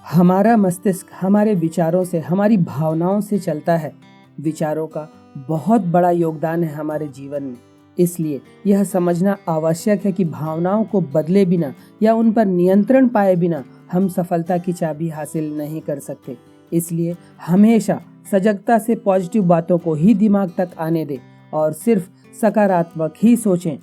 हमारा मस्तिष्क हमारे विचारों से, हमारी भावनाओं से चलता है। विचारों का बहुत बड़ा योगदान है हमारे जीवन में। इसलिए यह समझना आवश्यक है कि भावनाओं को बदले बिना या उन पर नियंत्रण पाए बिना हम सफलता की चाबी हासिल नहीं कर सकते। इसलिए हमेशा सजगता से पॉजिटिव बातों को ही दिमाग तक आने दें और सिर्फ सकारात्मक ही सोचें।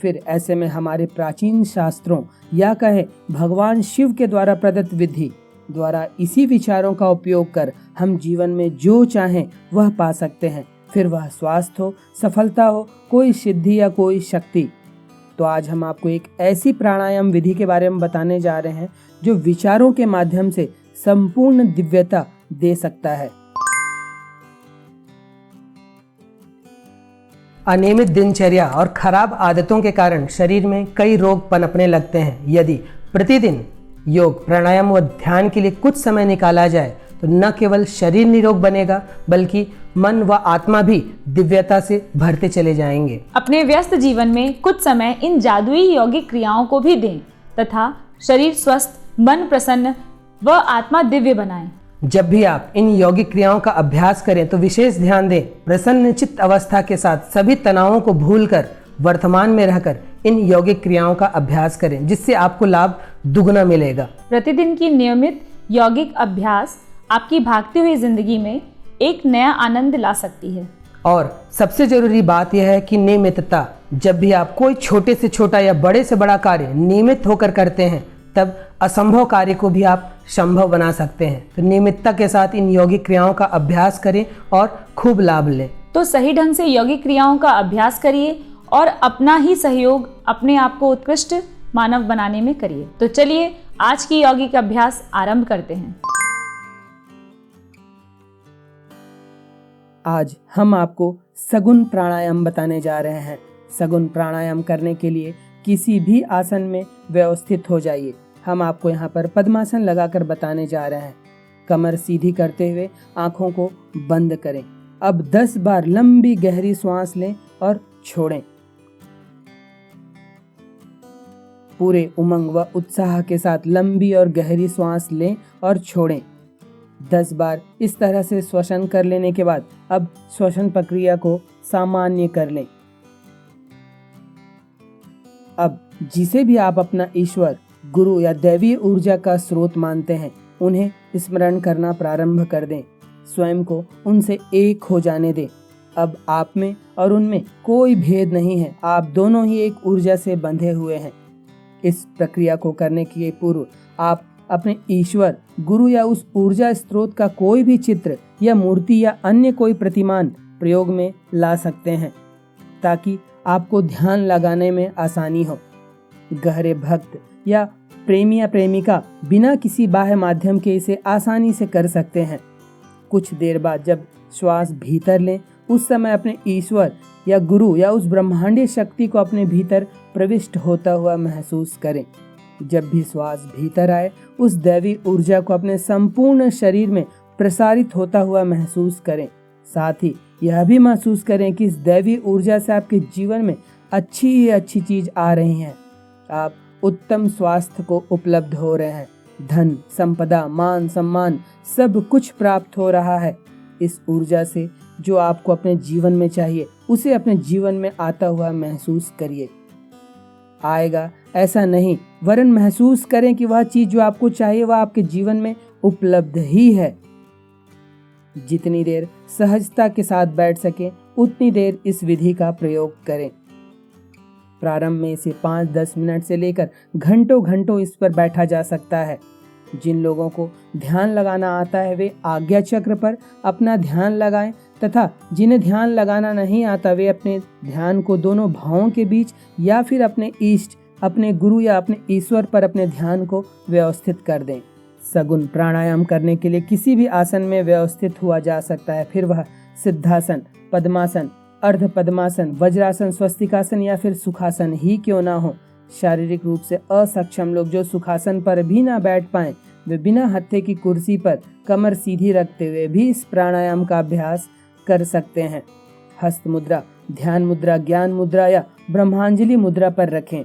फिर ऐसे में हमारे प्राचीन शास्त्रों या कहें भगवान शिव के द्वारा प्रदत्त विधि द्वारा इसी विचारों का उपयोग कर हम जीवन में जो चाहें वह पा सकते हैं। फिर वह स्वास्थ्य हो, सफलता हो, कोई सिद्धि या कोई शक्ति। तो आज हम आपको एक ऐसी प्राणायाम विधि के बारे में बताने जा रहे हैं जो विचारों के माध्यम से संपूर्ण दिव्यता दे सकता है। अनियमित दिनचर्या और खराब आदतों के कारण शरीर में कई रोग पनपने लगते हैं। यदि प्रतिदिन योग, प्राणायाम व ध्यान के लिए कुछ समय निकाला जाए तो न केवल शरीर निरोग बनेगा बल्कि मन व आत्मा भी दिव्यता से भरते चले जाएंगे। अपने व्यस्त जीवन में कुछ समय इन जादुई यौगिक क्रियाओं को भी दें तथा शरीर स्वस्थ, मन प्रसन्न व आत्मा दिव्य बनाएं। जब भी आप इन यौगिक क्रियाओं का अभ्यास करें तो विशेष ध्यान दें। प्रसन्न चित्त अवस्था के साथ सभी तनावों को भूलकर वर्तमान में रहकर इन यौगिक क्रियाओं का अभ्यास करें, जिससे आपको लाभ दुगना मिलेगा। प्रतिदिन की नियमित यौगिक अभ्यास आपकी भागती हुई जिंदगी में एक नया आनंद ला सकती है। और सबसे जरूरी बात यह है कि नियमितता। जब भी आप कोई छोटे से छोटा या बड़े से बड़ा कार्य नियमित होकर करते हैं तब असंभव कार्य को भी आप संभव बना सकते हैं। तो नियमितता के साथ इन यौगिक क्रियाओं का अभ्यास करें और खूब लाभ लें। तो सही ढंग से यौगिक क्रियाओं का अभ्यास करिए और अपना ही सहयोग अपने आप को उत्कृष्ट मानव बनाने में करिए। तो चलिए आज की यौगिक अभ्यास आरंभ करते हैं। आज हम आपको सगुण प्राणायाम बताने जा रहे हैं। सगुण प्राणायाम करने के लिए किसी भी आसन में व्यवस्थित हो जाइए। हम आपको यहाँ पर पद्मासन लगाकर बताने जा रहे हैं। कमर सीधी करते हुए आंखों को बंद करें। अब 10 बार लंबी गहरी सांस लें और छोड़ें। पूरे उमंग व उत्साह के साथ लंबी और गहरी सांस लें और छोड़ें। 10 बार इस तरह से श्वसन कर लेने के बाद अब श्वसन प्रक्रिया को सामान्य कर लें। अब जिसे भी आप अपना ईश्वर, गुरु या दैवीय ऊर्जा का स्रोत मानते हैं उन्हें स्मरण करना प्रारंभ कर दें। स्वयं को उनसे एक हो जाने दें। अब आप में और उनमें कोई भेद नहीं है। आप दोनों ही एक ऊर्जा से बंधे हुए हैं। इस प्रक्रिया को करने के पूर्व आप अपने ईश्वर, गुरु या उस ऊर्जा स्रोत का कोई भी चित्र या मूर्ति या अन्य कोई प्रतिमान प्रयोग में ला सकते हैं ताकि आपको ध्यान लगाने में आसानी हो। गहरे भक्त या प्रेमी या प्रेमिका बिना किसी बाह्य माध्यम के इसे आसानी से कर सकते हैं। कुछ देर बाद जब श्वास भीतर लें उस समय अपने ईश्वर या गुरु या उस ब्रह्मांडीय शक्ति को अपने भीतर प्रविष्ट होता हुआ महसूस करें। जब भी श्वास भीतर आए उस दैवी ऊर्जा को अपने संपूर्ण शरीर में प्रसारित होता हुआ महसूस करें। साथ ही यह भी महसूस करें कि इस दैवी ऊर्जा से आपके जीवन में अच्छी चीज आ रही हैं। आप उत्तम स्वास्थ्य को उपलब्ध हो रहे हैं। धन, संपदा, मान सम्मान सब कुछ प्राप्त हो रहा है। इस ऊर्जा से जो आपको अपने जीवन में चाहिए उसे अपने जीवन में आता हुआ महसूस करिए। आएगा ऐसा नहीं, वरन महसूस करें कि वह चीज जो आपको चाहिए वह आपके जीवन में उपलब्ध ही है। जितनी देर सहजता के साथ बैठ सके उतनी देर इस विधि का प्रयोग करें। प्रारंभ में इसे 5-10 मिनट से लेकर घंटों इस पर बैठा जा सकता है। जिन लोगों को ध्यान लगाना आता है वे आज्ञा चक्र पर अपना ध्यान लगाएं तथा जिन्हें ध्यान लगाना नहीं आता वे अपने ध्यान को दोनों भावों के बीच या फिर अपने इष्ट, अपने गुरु या अपने ईश्वर पर अपने ध्यान को व्यवस्थित कर दें। सगुण प्राणायाम करने के लिए किसी भी आसन में व्यवस्थित हुआ जा सकता है, फिर वह सिद्धासन, पद्मासन, अर्ध पद्मासन, वज्रासन, स्वस्तिकासन या फिर सुखासन ही क्यों ना हो। शारीरिक रूप से असक्षम लोग जो सुखासन पर भी ना बैठ पाएं वे बिना हत्थे की कुर्सी पर कमर सीधी रखते हुए भी इस प्राणायाम का अभ्यास कर सकते हैं। हस्त मुद्रा, ध्यान मुद्रा, ज्ञान मुद्रा या ब्रह्मांजलि मुद्रा पर रखें।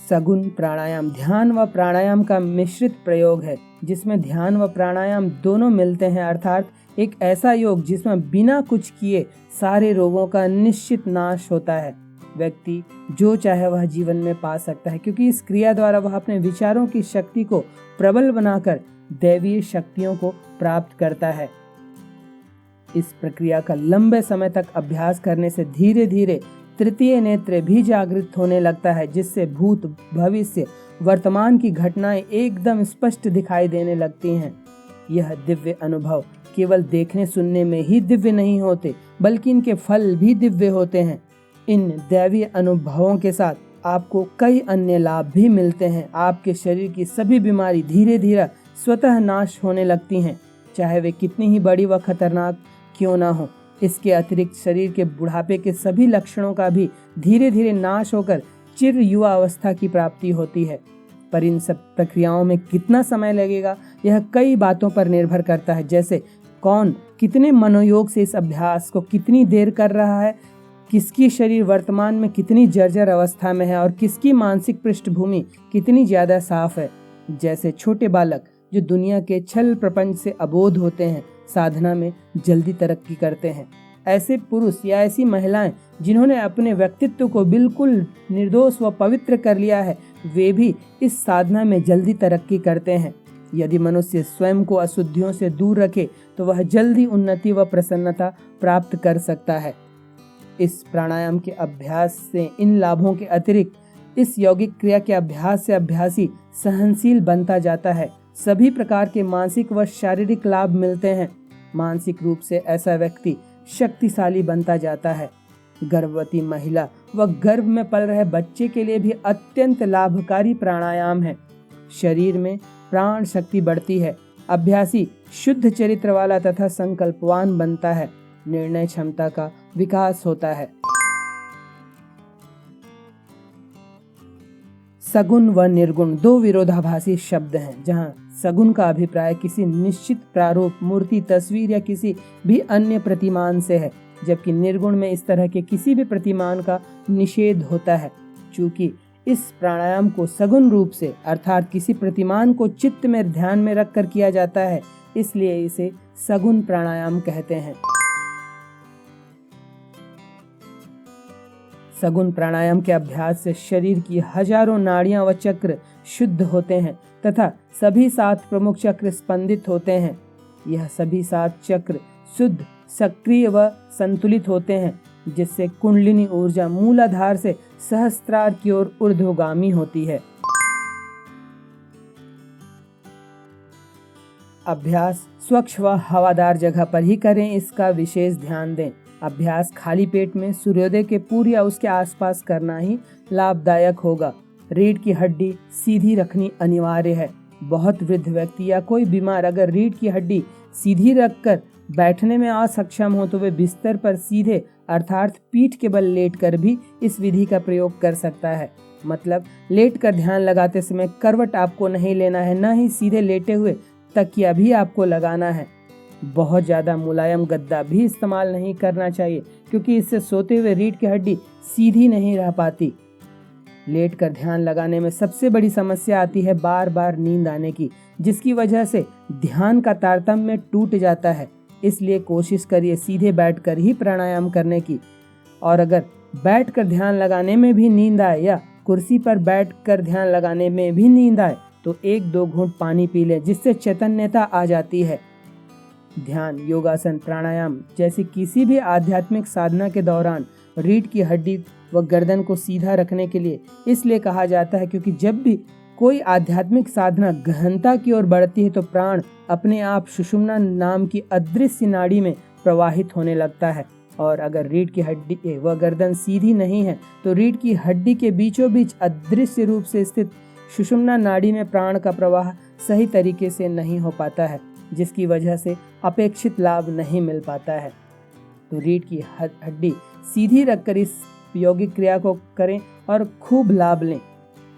सगुण प्राणायाम ध्यान व प्राणायाम का मिश्रित प्रयोग है, जिसमें ध्यान व प्राणायाम दोनों मिलते हैं, अर्थात एक ऐसा योग जिसमें बिना कुछ किए सारे रोगों का निश्चित नाश होता है। व्यक्ति जो चाहे वह जीवन में पा सकता है, क्योंकि इस क्रिया द्वारा वह अपने विचारों की शक्ति को प्रबल बनाकर दैवीय शक्तियों को प्राप्त करता है। इस प्रक्रिया का लंबे समय तक अभ्यास करने से धीरे धीरे तृतीय नेत्र भी जागृत होने लगता है, जिससे भूत, भविष्य, वर्तमान की घटनाएं एकदम स्पष्ट दिखाई देने लगती हैं। यह दिव्य अनुभव केवल देखने सुनने में ही दिव्य नहीं होते, बल्कि इनके फल भी दिव्य होते हैं। इन दैवीय अनुभवों के साथ आपको कई अन्य लाभ भी मिलते हैं। आपके शरीर की सभी बीमारी धीरे धीरे स्वतः नाश होने लगती हैं, चाहे वे कितनी ही बड़ी व खतरनाक क्यों ना हो। इसके अतिरिक्त शरीर के बुढ़ापे के सभी लक्षणों का भी धीरे धीरे नाश होकर चिर युवा अवस्था की प्राप्ति होती है। पर इन सब प्रक्रियाओं में कितना समय लगेगा, यह कई बातों पर निर्भर करता है, जैसे कौन कितने मनोयोग से इस अभ्यास को कितनी देर कर रहा है, किसकी शरीर वर्तमान में कितनी जर्जर अवस्था में है और किसकी मानसिक पृष्ठभूमि कितनी ज्यादा साफ है। जैसे छोटे बालक जो दुनिया के छल प्रपंच से अबोध होते हैं, साधना में जल्दी तरक्की करते हैं। ऐसे पुरुष या ऐसी महिलाएं जिन्होंने अपने व्यक्तित्व को बिल्कुल निर्दोष व पवित्र कर लिया है, वे भी इस साधना में जल्दी तरक्की करते हैं। यदि मनुष्य स्वयं को अशुद्धियों से दूर रखे तो वह जल्दी उन्नति व प्रसन्नता प्राप्त कर सकता है। इस प्राणायाम के अभ्यास से इन लाभों के अतिरिक्त इस यौगिक क्रिया के अभ्यास से अभ्यासी सहनशील बनता जाता है। सभी प्रकार के मानसिक व शारीरिक लाभ मिलते हैं। मानसिक रूप से ऐसा व्यक्ति शक्तिशाली बनता जाता है। गर्भवती महिला व गर्भ में पल रहे बच्चे के लिए भी अत्यंत लाभकारी प्राणायाम है। शरीर में प्राण शक्ति बढ़ती है। अभ्यासी शुद्ध चरित्र वाला तथा संकल्पवान बनता है। निर्णय क्षमता का विकास होता है। सगुण व निर्गुण दो विरोधाभासी शब्द हैं, जहाँ सगुण का अभिप्राय किसी निश्चित प्रारूप, मूर्ति, तस्वीर या किसी भी अन्य प्रतिमान से है, जबकि निर्गुण में इस तरह के किसी भी प्रतिमान का निषेध होता है। चूंकि इस प्राणायाम को सगुण रूप से अर्थात किसी प्रतिमान को चित्त में ध्यान में रखकर किया जाता है, इसलिए इसे सगुण प्राणायाम कहते हैं। सगुण प्राणायाम के अभ्यास से शरीर की हजारों नाड़ियां व चक्र शुद्ध होते हैं तथा सभी 7 प्रमुख चक्र स्पंदित होते हैं। यह सभी 7 चक्र शुद्ध, सक्रिय व संतुलित होते हैं, जिससे कुंडलिनी ऊर्जा मूलाधार से सहस्त्रार की ओर ऊर्ध्वगामी होती है। अभ्यास स्वच्छ व हवादार जगह पर ही करें, इसका विशेष ध्यान दें। अभ्यास खाली पेट में सूर्योदय के पूर्व या उसके आसपास करना ही लाभदायक होगा। रीढ़ की हड्डी सीधी रखनी अनिवार्य है। बहुत वृद्ध व्यक्ति या कोई बीमार अगर रीढ़ की हड्डी सीधी रखकर बैठने में असक्षम हो तो वे बिस्तर पर सीधे अर्थात पीठ के बल लेटकर भी इस विधि का प्रयोग कर सकता है। मतलब लेटकर ध्यान लगाते समय करवट आपको नहीं लेना है, न ही सीधे लेटे हुए तकिया भी आपको लगाना है। बहुत ज़्यादा मुलायम गद्दा भी इस्तेमाल नहीं करना चाहिए, क्योंकि इससे सोते हुए रीढ़ की हड्डी सीधी नहीं रह पाती। लेटकर ध्यान लगाने में सबसे बड़ी समस्या आती है बार बार नींद आने की, जिसकी वजह से ध्यान का तारतम्य टूट जाता है। इसलिए कोशिश करिए सीधे बैठकर ही प्राणायाम करने की। और अगर बैठकर ध्यान लगाने में भी नींद आए या कुर्सी पर बैठकर ध्यान लगाने में भी नींद आए तो 1-2 घूंट पानी पी लें, जिससे चैतन्यता आ जाती है। ध्यान, योगासन, प्राणायाम जैसी किसी भी आध्यात्मिक साधना के दौरान रीढ़ की हड्डी व गर्दन को सीधा रखने के लिए इसलिए कहा जाता है, क्योंकि जब भी कोई आध्यात्मिक साधना गहनता की ओर बढ़ती है तो प्राण अपने आप सुषुम्ना नाम की अदृश्य नाड़ी में प्रवाहित होने लगता है। और अगर रीढ़ की हड्डी व गर्दन सीधी नहीं है तो रीढ़ की हड्डी के बीचों बीच अदृश्य रूप से स्थित सुषुम्ना नाड़ी में प्राण का प्रवाह सही तरीके से नहीं हो पाता है, जिसकी वजह से अपेक्षित लाभ नहीं मिल पाता है। तो रीढ़ की हड्डी सीधी रखकर इस यौगिक क्रिया को करें और खूब लाभ लें।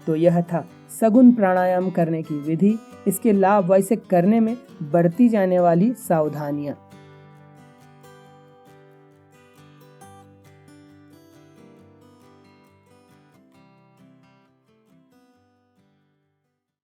तो यह था सगुण प्राणायाम करने की विधि, इसके लाभ व इसे करने में बरती जाने वाली सावधानियां।